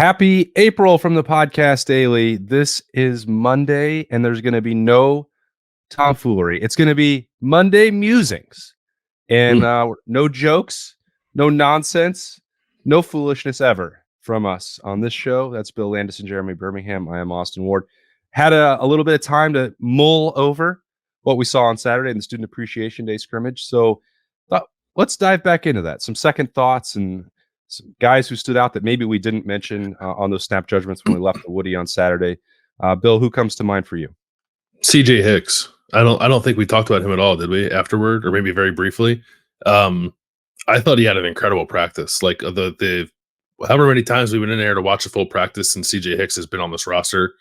Happy April from the Podcast Daily. This is Monday, and there's going to be no tomfoolery. It's going to be Monday musings, and no jokes, no nonsense, no foolishness ever from us on this show. That's Bill Landis and Jeremy Birmingham. I am Austin Ward. Had a little bit of time to mull over what we saw on Saturday in the Student Appreciation Day scrimmage. So let's dive back into that. Some second thoughts and some guys who stood out that maybe we didn't mention on those snap judgments when we left the Woody on Saturday. Bill, who comes to mind for you? CJ Hicks. I don't think we talked about him at all, did we? Afterward, or maybe very briefly. I thought he had an incredible practice. Like the however many times we went in there to watch a full practice, and CJ Hicks has been on this roster,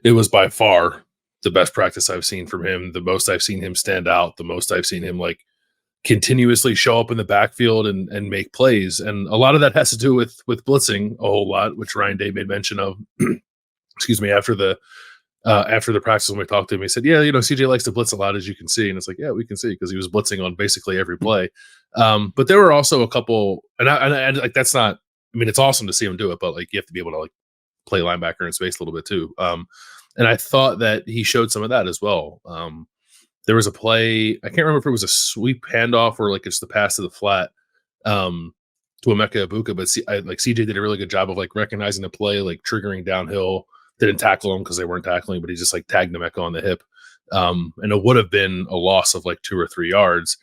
it was by far the best practice I've seen from him. The most I've seen him stand out. The most I've seen him continuously show up in the backfield and make plays. And a lot of that has to do with blitzing a whole lot, which Ryan Day made mention of, excuse me, after the practice when we talked to him. He said, yeah, CJ likes to blitz a lot, as you can see. And it's like, yeah, we can see, because he was blitzing on basically every play. But there were also a couple, and I that's not, I mean, it's awesome to see him do it, but you have to be able to play linebacker in space a little bit too. And I thought that he showed some of that as well. There was a play, I can't remember if it was a sweep handoff or it's the pass to the flat to Emeka Ibuka, but CJ did a really good job of recognizing the play, triggering downhill. Didn't tackle him because they weren't tackling, but he just tagged Emeka on the hip. And it would have been a loss of 2 or 3 yards.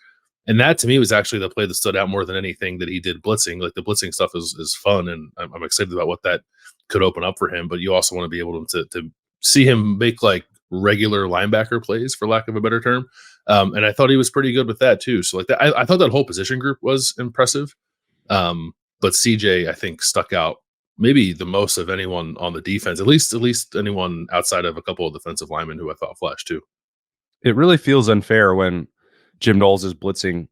And that to me was actually the play that stood out more than anything that he did blitzing. The blitzing stuff is fun, and I'm excited about what that could open up for him. But you also want to be able to see him make regular linebacker plays, for lack of a better term. And I thought he was pretty good with that too. So I thought that whole position group was impressive. But CJ, I think, stuck out maybe the most of anyone on the defense, at least anyone outside of a couple of defensive linemen who I thought flashed too. It really feels unfair when Jim Knowles is blitzing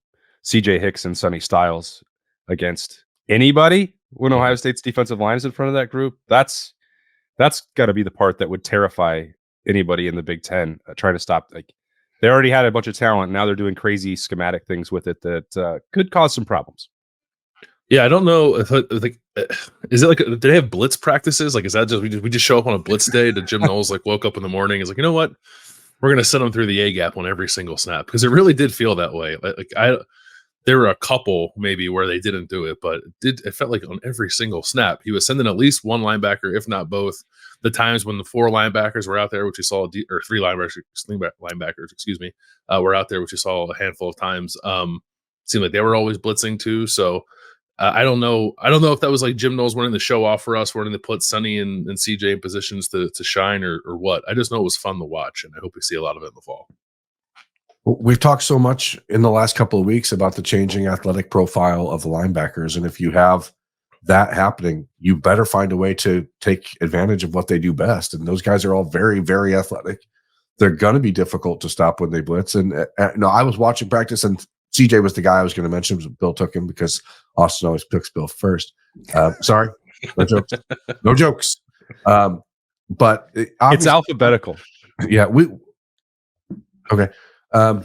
CJ Hicks and Sonny Styles against anybody when Ohio State's defensive line is in front of that group. That's got to be the part that would terrify anybody in the Big Ten trying to stop. They already had a bunch of talent. Now they're doing crazy schematic things with it that could cause some problems. Yeah, I don't know. Is it do they have blitz practices? Is that just we just show up on a blitz day? Did Jim Knowles woke up in the morning? Is you know what? We're gonna send them through the A gap on every single snap, because it really did feel that way. There were a couple maybe where they didn't do it, but it felt like on every single snap he was sending at least one linebacker, if not both. The times when the 4 linebackers were out there, which you saw, or 3 linebackers, excuse me, were out there, which you saw a handful of times. Seemed like they were always blitzing too. So I don't know if that was Jim Knowles wanting to show off for us, wanting to put Sonny and CJ in positions to shine or what. I just know it was fun to watch, and I hope we see a lot of it in the fall. We've talked so much in the last couple of weeks about the changing athletic profile of the linebackers. And if you have that happening, you better find a way to take advantage of what they do best. And those guys are all very, very athletic. They're going to be difficult to stop when they blitz. And no, I was watching practice, and CJ was the guy I was going to mention. Bill took him because Austin always picks Bill first. Sorry, no jokes. No jokes. But it's alphabetical. Yeah, okay. Yeah,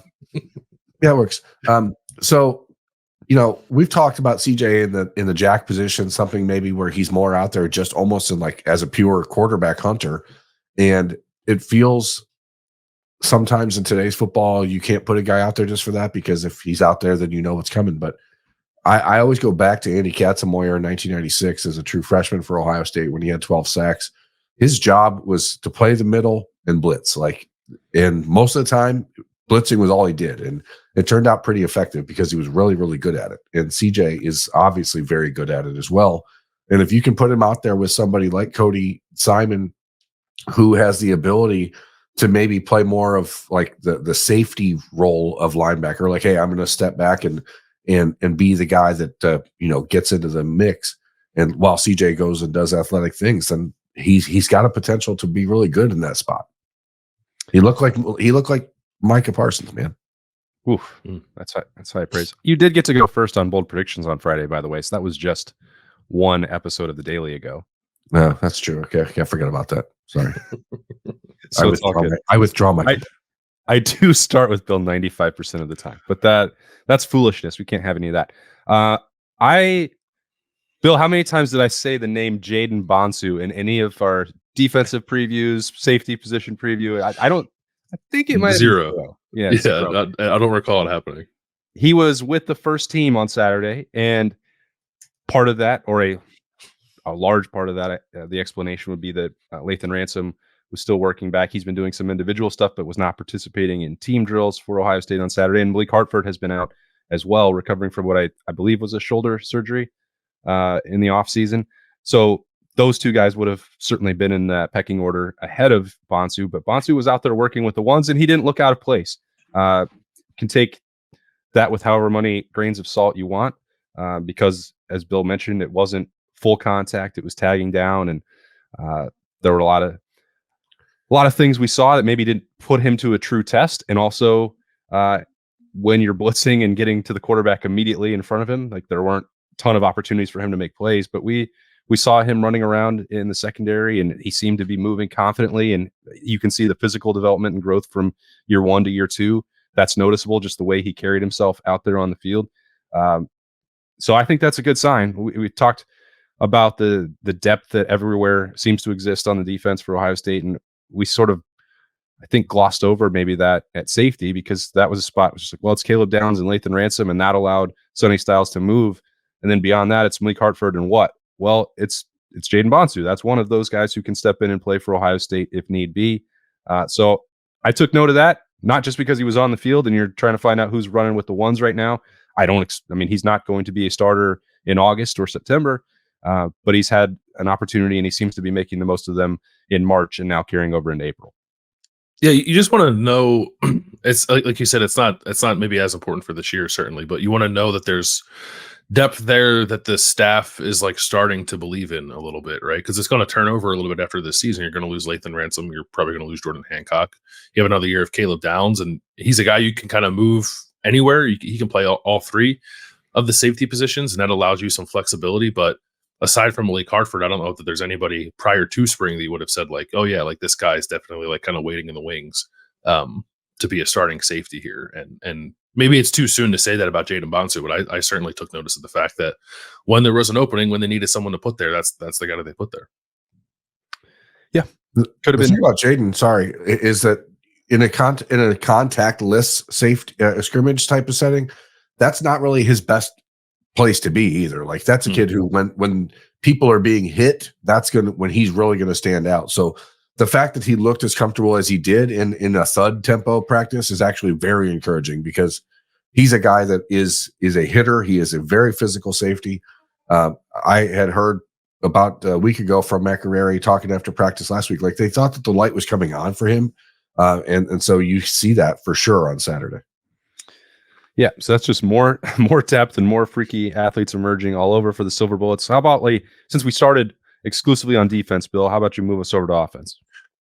it works. So, we've talked about CJ in the jack position, something maybe where he's more out there just almost in as a pure quarterback hunter. And it feels sometimes in today's football, you can't put a guy out there just for that, because if he's out there, then you know what's coming. But I always go back to Andy Katzenmoyer in 1996 as a true freshman for Ohio State when he had 12 sacks. His job was to play the middle and blitz. And most of the time, blitzing was all he did. And it turned out pretty effective because he was really, really good at it. And CJ is obviously very good at it as well. And if you can put him out there with somebody like Cody Simon, who has the ability to maybe play more of the safety role of linebacker, hey, I'm going to step back and be the guy that gets into the mix. And while CJ goes and does athletic things, then he's got a potential to be really good in that spot. He looked like Micah Parsons, man. Oof, that's high praise. You did get to go first on bold predictions on Friday, by the way. So that was just one episode of the Daily ago. No, that's true. Okay, I can't forget about that. Sorry. So I withdraw my. I do start with Bill 95% of the time, but that's foolishness. We can't have any of that. I Bill, how many times did I say the name Jaden Bonsu in any of our defensive previews, safety position preview? I think it might have been Zero. Yeah, Yeah, zero. I don't recall it happening. He was with the first team on Saturday, and part of that, or a large part of that, the explanation would be that Lathan Ransom was still working back. He's been doing some individual stuff, but was not participating in team drills for Ohio State on Saturday. And Malik Hartford has been out as well, recovering from what I believe was a shoulder surgery in the offseason. So those two guys would have certainly been in that pecking order ahead of Bonsu, but Bonsu was out there working with the ones, and he didn't look out of place. Can take that with however many grains of salt you want, because, as Bill mentioned, it wasn't full contact. It was tagging down, and there were a lot of things we saw that maybe didn't put him to a true test. And also, when you're blitzing and getting to the quarterback immediately in front of him, like, there weren't a ton of opportunities for him to make plays. But we saw him running around in the secondary, and he seemed to be moving confidently. And you can see the physical development and growth from year 1 to year 2. That's noticeable, just the way he carried himself out there on the field. So I think that's a good sign. We talked about the depth that everywhere seems to exist on the defense for Ohio State, and we sort of, I think, glossed over maybe that at safety, because that was a spot which was like, well, it's Caleb Downs and Lathan Ransom, and that allowed Sonny Styles to move. And then beyond that, it's Malik Hartford, and what? Well, it's Jaden Bonsu. That's one of those guys who can step in and play for Ohio State if need be. So I took note of that, not just because he was on the field and you're trying to find out who's running with the ones right now. I mean, he's not going to be a starter in August or September, but he's had an opportunity, and he seems to be making the most of them in March and now carrying over into April. Yeah, you just want to know. It's like you said, it's not maybe as important for this year, certainly, but you want to know that there's depth there that the staff is like starting to believe in a little bit, right? Because it's going to turn over a little bit after this season. You're going to lose Lathan Ransom. You're probably going to lose Jordan Hancock. You have another year of Caleb Downs, and he's a guy you can kind of move anywhere. He can play all three of the safety positions, and that allows you some flexibility. But aside from Malik Hartford, I don't know that there's anybody prior to spring that you would have said like, oh yeah, like this guy's definitely like kind of waiting in the wings to be a starting safety here. And maybe it's too soon to say that about Jaden Bonsu, but I certainly took notice of the fact that when there was an opening, when they needed someone to put there, that's the guy that they put there. Yeah, could have been. The thing about Jaden, sorry, is that in a contactless safety scrimmage type of setting, that's not really his best place to be either. Like, that's a kid who, when people are being hit, that's when he's really gonna stand out. So the fact that he looked as comfortable as he did in a thud tempo practice is actually very encouraging, because he's a guy that is a hitter. He is a very physical safety. I had heard about a week ago from McInerney talking after practice last week, like they thought that the light was coming on for him. And so you see that for sure on Saturday. Yeah, so that's just more depth and more freaky athletes emerging all over for the Silver Bullets. How about, like, since we started exclusively on defense, Bill, how about you move us over to offense?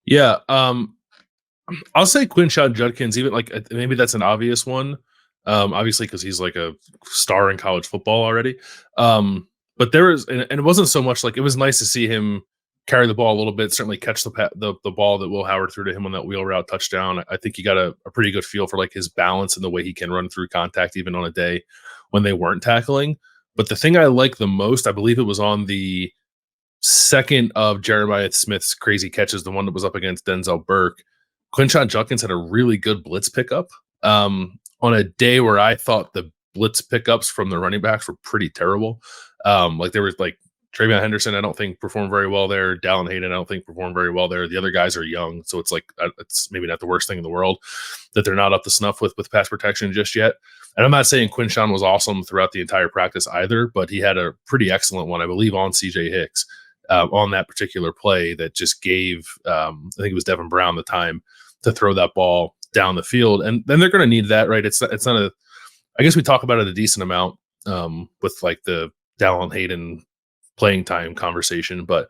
Yeah, I'll say Quinshon Judkins. Even like maybe that's an obvious one, obviously because he's like a star in college football already. But there was, and it wasn't so much like, it was nice to see him carry the ball a little bit, certainly catch the ball that Will Howard threw to him on that wheel route touchdown. I think he got a pretty good feel for like his balance and the way he can run through contact even on a day when they weren't tackling. But the thing I like the most, I believe it was on the second of Jeremiah Smith's crazy catches, the one that was up against Denzel Burke, Quinshon Judkins had a really good blitz pickup on a day where I thought the blitz pickups from the running backs were pretty terrible. Like there was like Travion Henderson, I don't think performed very well there. Dallin Hayden, I don't think performed very well there. The other guys are young, so it's like it's maybe not the worst thing in the world that they're not up to snuff with pass protection just yet. And I'm not saying Quinshon was awesome throughout the entire practice either, but he had a pretty excellent one, I believe, on CJ Hicks on that particular play that just gave, I think it was Devin Brown the time to throw that ball down the field. And then they're going to need that, right? It's not a, I guess we talk about it a decent amount with like the Dallin Hayden playing time conversation, but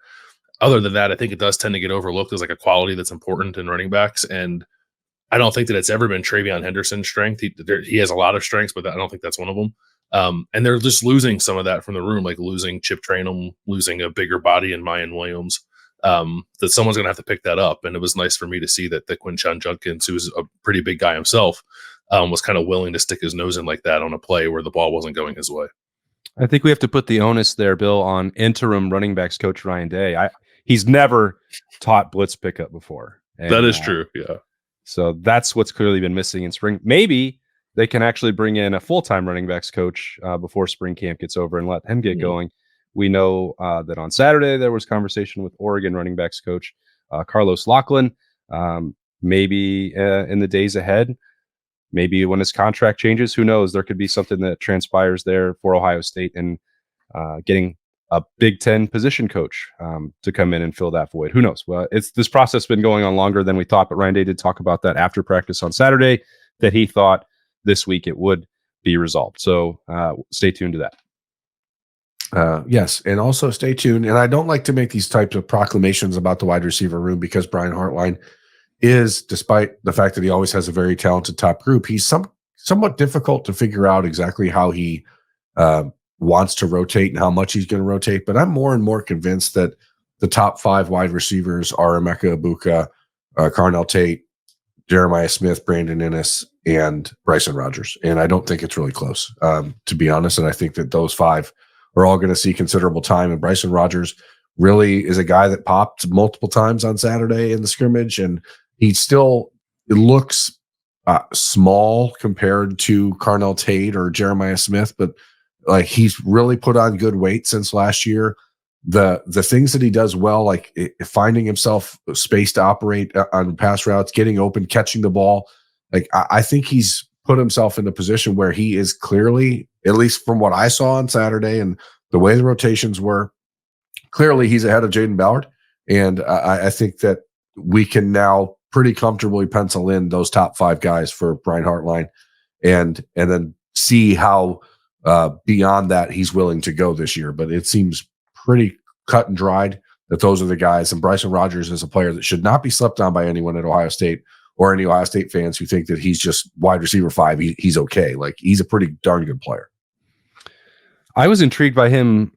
other than that, I think it does tend to get overlooked as like a quality that's important in running backs. And I don't think that it's ever been Travion Henderson's strength. He has a lot of strengths, but I don't think that's one of them. And they're just losing some of that from the room, like losing Chip Traynham, losing a bigger body in Mayan Williams, that someone's going to have to pick that up. And it was nice for me to see that Quinshon Judkins, who's a pretty big guy himself, was kind of willing to stick his nose in like that on a play where the ball wasn't going his way. I think we have to put the onus there, Bill, on interim running backs coach Ryan Day. He's never taught blitz pickup before. And, that is true. Yeah. So that's what's clearly been missing in spring. Maybe they can actually bring in a full-time running backs coach before spring camp gets over and let him get going. We know that on Saturday there was conversation with Oregon running backs coach Carlos Lachlan. Maybe in the days ahead, maybe when his contract changes, who knows? There could be something that transpires there for Ohio State and getting a Big Ten position coach to come in and fill that void. Who knows? Well, this process has been going on longer than we thought, but Ryan Day did talk about that after practice on Saturday, that he thought this week it would be resolved. So stay tuned to that. Yes, and also stay tuned. And I don't like to make these types of proclamations about the wide receiver room because Brian Hartline is, despite the fact that he always has a very talented top group, he's somewhat difficult to figure out exactly how he wants to rotate and how much he's going to rotate. But I'm more and more convinced that the top 5 wide receivers are Emeka Egbuka, Carnell Tate, Jeremiah Smith, Brandon Inniss, and Bryson Rodgers. And I don't think it's really close, to be honest. And I think that those 5 are all going to see considerable time. And Bryson Rodgers really is a guy that popped multiple times on Saturday in the scrimmage, and he still looks small compared to Carnell Tate or Jeremiah Smith, but like he's really put on good weight since last year. The things that he does well, like finding himself space to operate on pass routes, getting open, catching the ball. Like I think he's put himself in a position where he is clearly, at least from what I saw on Saturday and the way the rotations were, clearly he's ahead of Jaden Ballard. And I think that we can now pretty comfortably pencil in those top 5 guys for Brian Hartline and then see how beyond that he's willing to go this year. But it seems pretty cut and dried that those are the guys. And Bryson Rodgers is a player that should not be slept on by anyone at Ohio State or any Ohio State fans who think that he's just wide receiver 5. He's okay. Like, he's a pretty darn good player. I was intrigued by him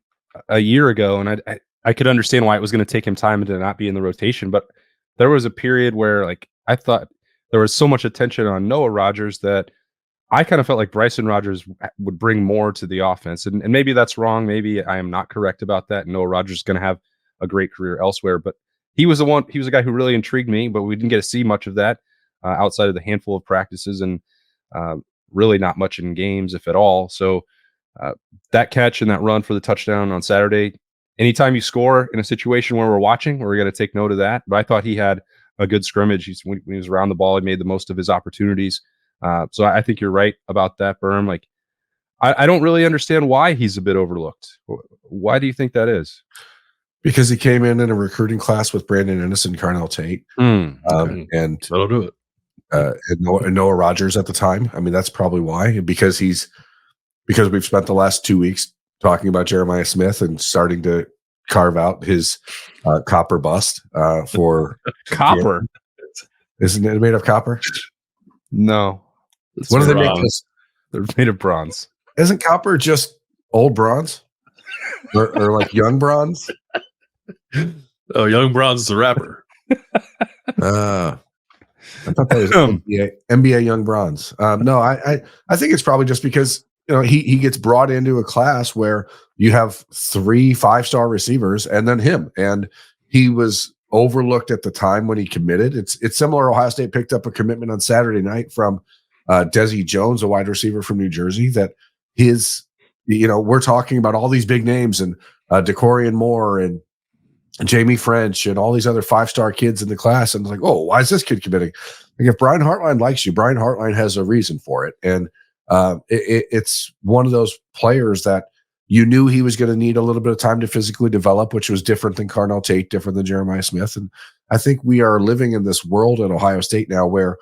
a year ago, and I could understand why it was going to take him time to not be in the rotation. But there was a period where, like, I thought there was so much attention on Noah Rodgers that I kind of felt like Bryson Rodgers would bring more to the offense. And maybe that's wrong. Maybe I am not correct about that. Noah Rodgers is going to have a great career elsewhere. But he was a guy who really intrigued me, but we didn't get to see much of that outside of the handful of practices and really not much in games, if at all. So that catch and that run for the touchdown on Saturday, anytime you score in a situation where we're watching, we're going to take note of that. But I thought he had a good scrimmage. When he was around the ball, he made the most of his opportunities. So I think you're right about that, Berm. Like, I don't really understand why he's a bit overlooked. Why do you think that is? Because he came in a recruiting class with Brandon Inniss and Carnell Tate. And that'll do it. And Noah Rodgers at the time. I mean, that's probably why. Because we've spent the last 2 weeks talking about Jeremiah Smith and starting to carve out his copper bust for copper. Isn't it made of copper? No. What do they make this? They're made of bronze. Isn't copper just old bronze? or like young bronze? Oh, Young Bronze is a rapper. I thought that was NBA Young Bronze. No, I think it's probably just because he gets brought into a class where you have 3 5-star receivers and then him, and he was overlooked at the time when he committed. It's similar. Ohio State picked up a commitment on Saturday night from Desi Jones, a wide receiver from New Jersey. That we're talking about all these big names and DeCorian Moore and Jamie French and all these other 5-star kids in the class. And it's like, oh, why is this kid committing? Like, if Brian Hartline likes you, Brian Hartline has a reason for it. And it's one of those players that you knew he was going to need a little bit of time to physically develop, which was different than Carnell Tate, different than Jeremiah Smith. And I think we are living in this world at Ohio State now where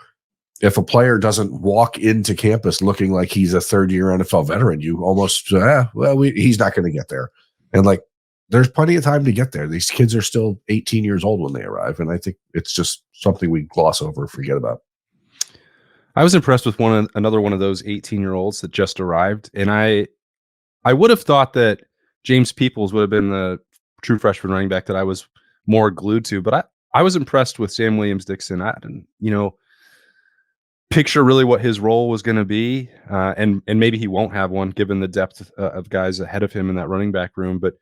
if a player doesn't walk into campus looking like he's a third-year NFL veteran, you almost, he's not going to get there. And like, there's plenty of time to get there. These kids are still 18 years old when they arrive. And I think it's just something we gloss over, forget about. I was impressed with another one of those 18-year-olds that just arrived. And I would have thought that James Peoples would have been the true freshman running back that I was more glued to. But I was impressed with Sam Williams-Dixon. picture really what his role was going to be, and maybe he won't have one given the depth of guys ahead of him in that running back room. But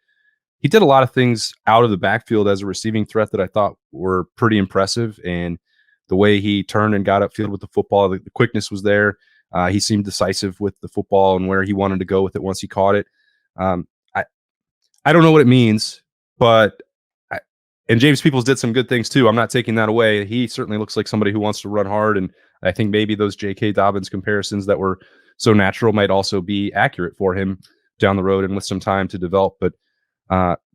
he did a lot of things out of the backfield as a receiving threat that I thought were pretty impressive, and the way he turned and got upfield with the football, the quickness was there. He seemed decisive with the football and where he wanted to go with it once he caught it. I don't know what it means, but and James Peoples did some good things too. I'm not taking that away. He certainly looks like somebody who wants to run hard, and I think maybe those J.K. Dobbins comparisons that were so natural might also be accurate for him down the road and with some time to develop. But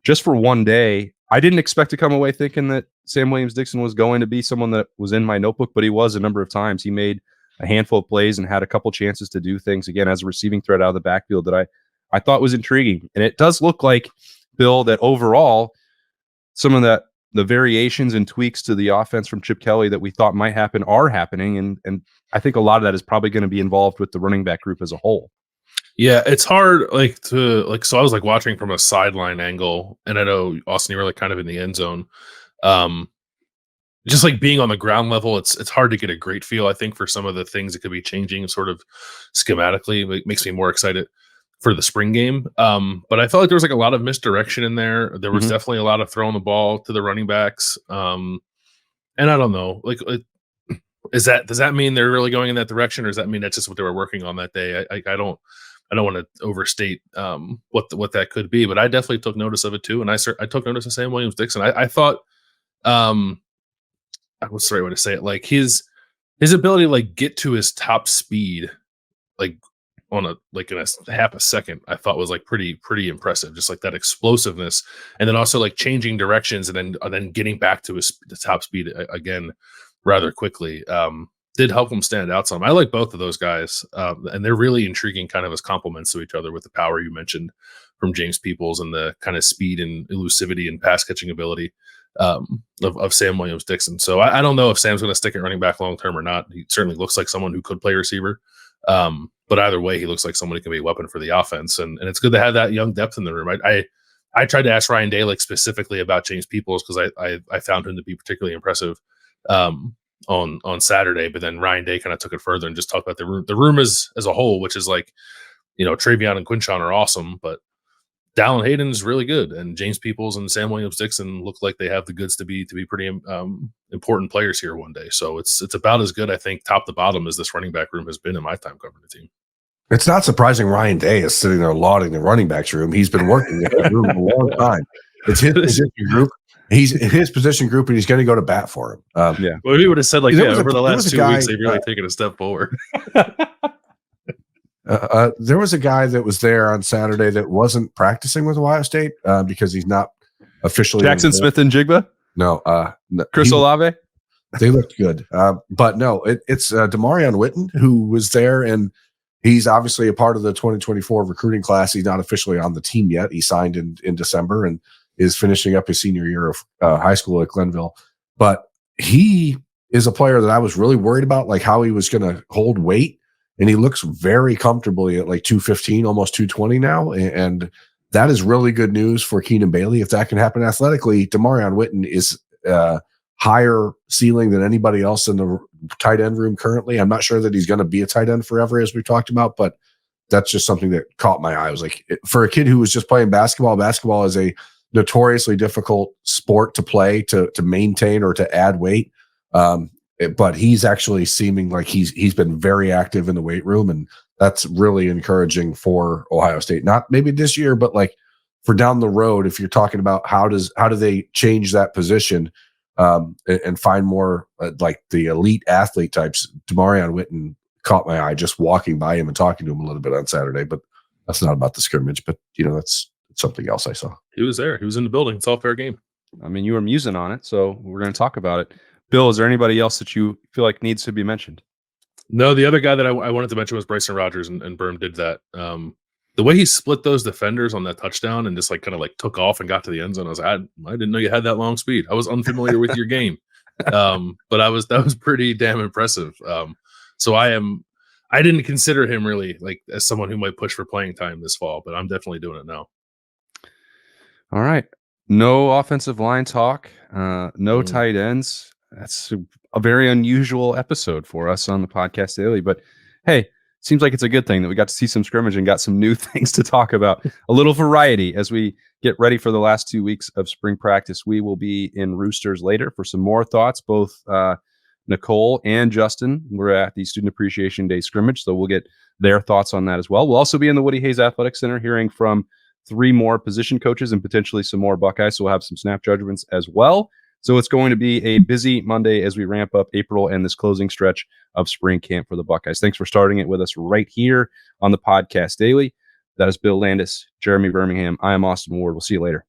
just for one day, I didn't expect to come away thinking that Sam Williams-Dixon was going to be someone that was in my notebook, but he was a number of times. He made a handful of plays and had a couple chances to do things, again, as a receiving threat out of the backfield that I thought was intriguing. And it does look like, Bill, that overall, some of the variations and tweaks to the offense from Chip Kelly that we thought might happen are happening. And I think a lot of that is probably going to be involved with the running back group as a whole. Yeah, it's hard so I was like watching from a sideline angle, and I know, Austin, you were like kind of in the end zone. Just like being on the ground level, it's hard to get a great feel, I think, for some of the things that could be changing sort of schematically. It makes me more excited for the spring game. But I felt like there was like a lot of misdirection in there. There was definitely a lot of throwing the ball to the running backs. And I don't know, does that mean they're really going in that direction, or does that mean that's just what they were working on that day? I don't want to overstate what that could be, but I definitely took notice of it too. And I took notice of Sam Williams-Dixon. I thought, what's the right way to say it? Like his ability to like get to his top speed, like in a half a second, I thought was like pretty impressive. Just like that explosiveness, and then also like changing directions and then getting back to the top speed again rather quickly. Did help him stand out some. I like both of those guys, and they're really intriguing kind of as complements to each other, with the power you mentioned from James Peoples and the kind of speed and elusivity and pass catching ability of Sam Williams-Dixon. So I don't know if Sam's going to stick at running back long term or not. He certainly looks like someone who could play receiver. But either way, he looks like someone who can be a weapon for the offense, and it's good to have that young depth in the room. I tried to ask Ryan Day specifically about James Peoples, because I found him to be particularly impressive on Saturday, but then Ryan Day kind of took it further and just talked about the room as a whole, which is like, Travion and Quinshon are awesome, but Dallin Hayden's really good, and James Peoples and Sam Williams-Dixon look like they have the goods to be pretty important players here one day. So it's about as good, I think, top to bottom, as this running back room has been in my time covering the team. It's not surprising Ryan Day is sitting there lauding the running backs room. He's been working in that room a long time. It's his position group. He's in his position group, and he's going to go to bat for him. Yeah. Well, he would have said over the last 2 weeks, they've really taken a step forward. There was a guy that was there on Saturday that wasn't practicing with Ohio State because he's not officially Jackson Smith and Jigba. No, Chris Olave. They looked good, but no, it's Demarion Witten who was there, and he's obviously a part of the 2024 recruiting class. He's not officially on the team yet. He signed in December and is finishing up his senior year of high school at Glenville. But he is a player that I was really worried about, like how he was going to hold weight. And he looks very comfortably at like 215, almost 220 now. And that is really good news for Keenan Bailey. If that can happen athletically, Demarion Witten is higher ceiling than anybody else in the tight end room currently. I'm not sure that he's going to be a tight end forever, as we talked about, but that's just something that caught my eye. I was like, for a kid who was just playing basketball is a notoriously difficult sport to play, to maintain, or to add weight. But he's actually seeming like he's been very active in the weight room, and that's really encouraging for Ohio State. Not maybe this year, but like for down the road, if you're talking about how do they change that position and find more like the elite athlete types. Demarion Witten caught my eye just walking by him and talking to him a little bit on Saturday, but that's not about the scrimmage. But that's something else I saw. He was there. He was in the building. It's all fair game. I mean, you were musing on it, so we're going to talk about it. Bill, is there anybody else that you feel like needs to be mentioned? No, the other guy that I wanted to mention was Bryson Rodgers, and Berm did that. The way he split those defenders on that touchdown and just like kind of like took off and got to the end zone, I was like, I didn't know you had that long speed. I was unfamiliar with your game, but that was pretty damn impressive. So I didn't consider him really like as someone who might push for playing time this fall, but I'm definitely doing it now. All right, no offensive line talk, no tight ends. a very unusual episode for us on the Podcast Daily. But hey, seems like it's a good thing that we got to see some scrimmage and got some new things to talk about. A little variety as we get ready for the last 2 weeks of spring practice. We will be in Roosters later for some more thoughts. Both Nicole and Justin were at the Student Appreciation Day scrimmage, so we'll get their thoughts on that as well. We'll also be in the Woody Hayes Athletic Center hearing from 3 more position coaches and potentially some more Buckeyes, so we'll have some snap judgments as well. So it's going to be a busy Monday as we ramp up April and this closing stretch of spring camp for the Buckeyes. Thanks for starting it with us right here on the Podcast Daily. That is Bill Landis, Jeremy Birmingham. I am Austin Ward. We'll see you later.